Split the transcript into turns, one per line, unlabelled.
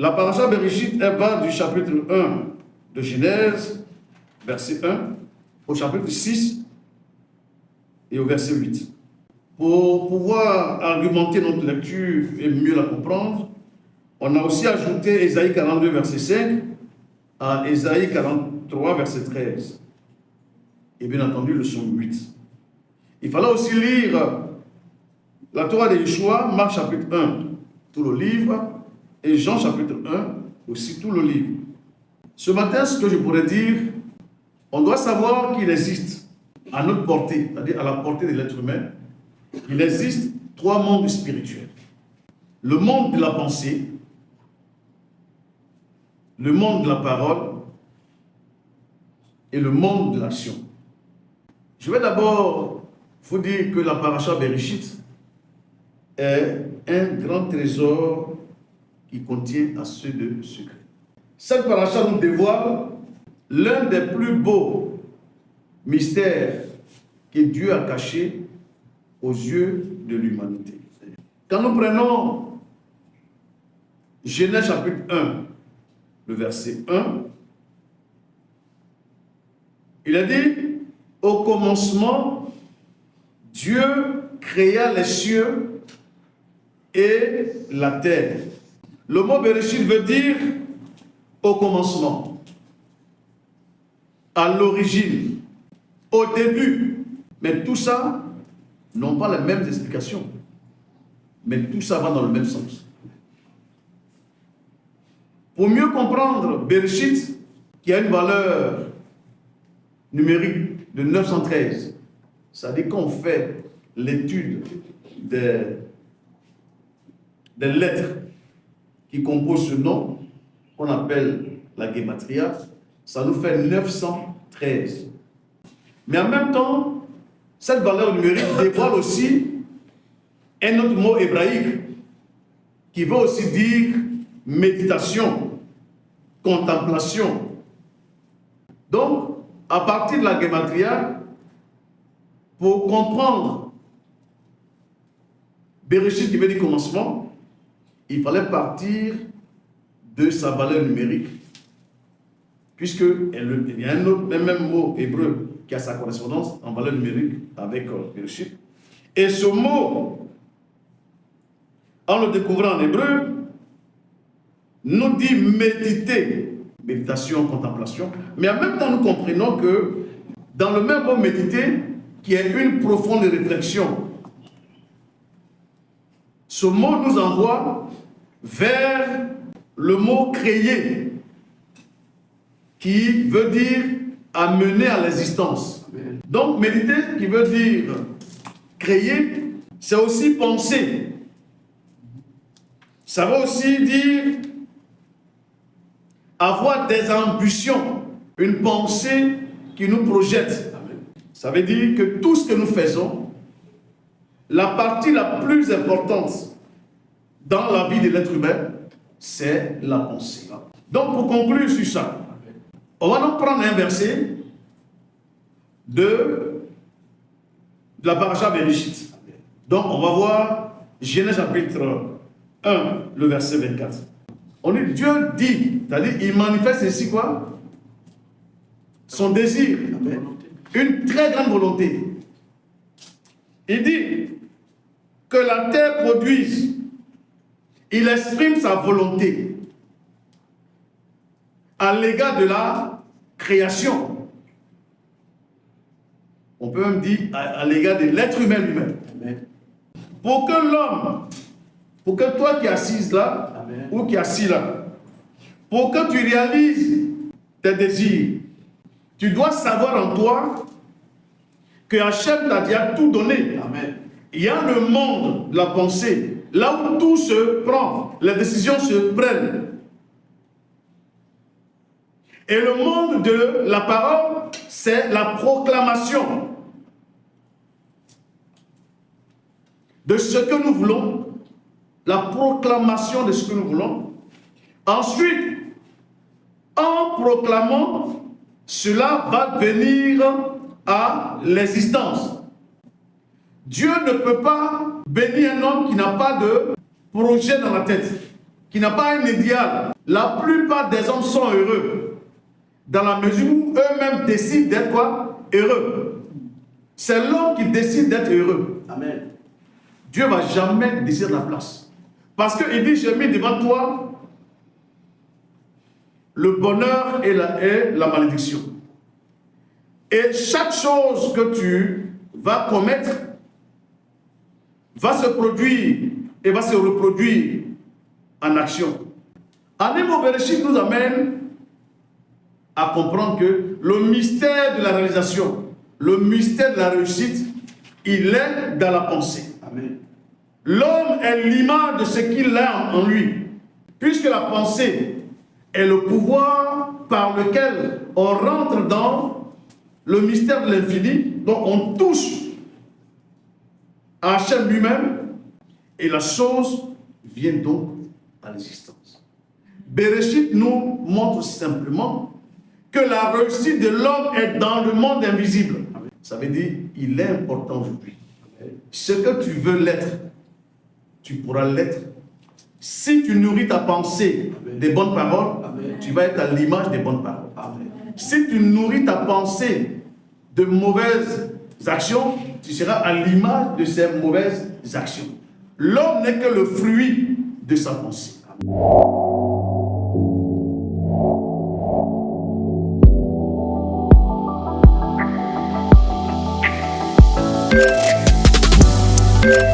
La paracha Bereshit, elle va du chapitre 1 de Genèse, verset 1, au chapitre 6 et au verset 8. Pour pouvoir argumenter notre lecture et mieux la comprendre, on a aussi ajouté Ésaïe 42, verset 5 à Ésaïe 43, verset 13. Et bien entendu, le psaume 8. Il fallait aussi lire la Torah de Yeshua, Marc chapitre 1, tout le livre, et Jean chapitre 1, aussi tout le livre. Ce matin, ce que je pourrais dire, on doit savoir qu'il existe à notre portée, c'est-à-dire à la portée de l'être humain, il existe 3 mondes spirituels. Le monde de la pensée, le monde de la parole et le monde de l'action. Je vais d'abord vous dire que la paracha Bereshit est un grand trésor qui contient assez de secrets. Cette paracha nous dévoile l'un des plus beaux mystères que Dieu a caché aux yeux de l'humanité. Quand nous prenons Genèse chapitre 1, le verset 1, il a dit, au commencement, Dieu créa les cieux et la terre. Le mot Bereshit veut dire au commencement, à l'origine, au début. Mais tout ça n'ont pas les mêmes explications. Mais tout ça va dans le même sens. Pour mieux comprendre Bereshit, qui a une valeur numérique de 913, c'est-à-dire qu'on fait l'étude des lettres qui composent ce nom, qu'on appelle la Gematria, ça nous fait 913. Mais en même temps, cette valeur numérique dévoile aussi un autre mot hébraïque qui veut aussi dire méditation, contemplation. Donc, à partir de la Gematria, pour comprendre Bereshit qui veut dire commencement, il fallait partir de sa valeur numérique, puisqu'il y a un autre, même mot hébreu qui a sa correspondance en valeur numérique avec Bereshit. Et ce mot, en le découvrant en hébreu, nous dit méditer, méditation, contemplation, mais en même temps nous comprenons que dans le même mot méditer, qui est une profonde réflexion, ce mot nous envoie vers le mot créer, qui veut dire amener à l'existence. Donc méditer, qui veut dire créer, c'est aussi penser. Ça veut aussi dire avoir des ambitions, une pensée qui nous projette. Ça veut dire que tout ce que nous faisons, la partie la plus importante dans la vie de l'être humain, c'est la pensée. Donc pour conclure sur ça, on va donc prendre un verset de la paracha Bereshit. Donc on va voir Genèse chapitre 1, le verset 24. On dit, Dieu dit, c'est-à-dire il manifeste ici quoi? Son désir, une très grande volonté. Il dit que la terre produise. Il exprime sa volonté à l'égard de la création. On peut même dire à l'égard de l'être humain lui-même. Pour que l'homme, pour que toi qui es assise là, amen, ou qui es assis là, pour que tu réalises tes désirs, tu dois savoir en toi que Hachem t'a déjà tout donné. Amen. Il y a le monde de la pensée, là où tout se prend, les décisions se prennent. Et le monde de la parole, c'est la proclamation de ce que nous voulons, la proclamation de ce que nous voulons. Ensuite, en proclamant, cela va venir à l'existence. Dieu ne peut pas bénir un homme qui n'a pas de projet dans la tête, qui n'a pas un idéal, la plupart des hommes sont heureux dans la mesure où eux-mêmes décident d'être quoi? Heureux. C'est l'homme qui décide d'être heureux.
Amen.
Dieu ne va jamais décider de la place. Parce qu'il dit, j'ai mis devant toi le bonheur et la malédiction. Et chaque chose que tu vas commettre va se produire et va se reproduire en action. Animo Bereshit nous amène à comprendre que le mystère de la réalisation, le mystère de la réussite, il est dans la pensée.
Amen.
L'homme est l'image de ce qu'il a en lui, puisque la pensée est le pouvoir par lequel on rentre dans le mystère de l'infini, donc on touche à Hachem lui-même, et la chose vient donc à l'existence. Bereshit nous montre simplement que la réussite de l'homme est dans le monde invisible. Ça veut dire il est important aujourd'hui. Ce que tu veux l'être, tu pourras l'être. Si tu nourris ta pensée des bonnes paroles, tu vas être à l'image des bonnes paroles. Si tu nourris ta pensée de mauvaises actions, tu seras à l'image de ces mauvaises actions. L'homme n'est que le fruit de sa pensée.
Yeah.